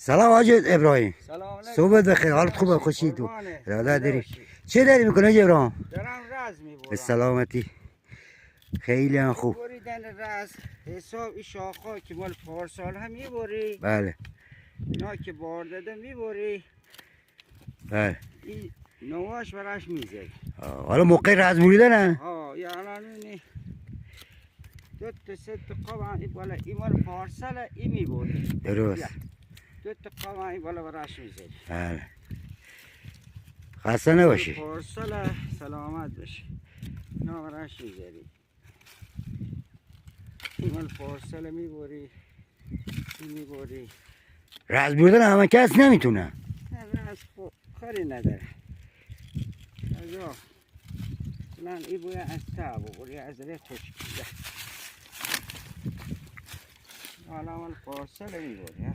سلام حاج ابراهیم. سلام علیکم. صبح بخیر. حالت خوبه؟ خوشی تو؟ ارادت داری؟ چه داری میکنه حاج ابراهیم؟ دارم رز میبرم. به سلامتی. خیلی هم خوب. بریدن رز حساب این شاخه که مال پارسال هم میبری. بله. اینا که بار داده میبری. بله. این نواش براش میزه. حالا موقع رز بریدن نه؟ یا الان اینی دو تا سه تا قاب این بالا این مال پارسال این میبری. درست. دو تا قاب این بالا براش میزه. بله. خسته نباشی. پارسال سلامت باشی. اینا براش میزدی. این مال پارسال میبری. این میبری. رز بریدن همه کس نمیتونه. نه از کاری نداره. مثلا این باید از تاب بری از ره خشکیده. حالا مال پارسال میبری.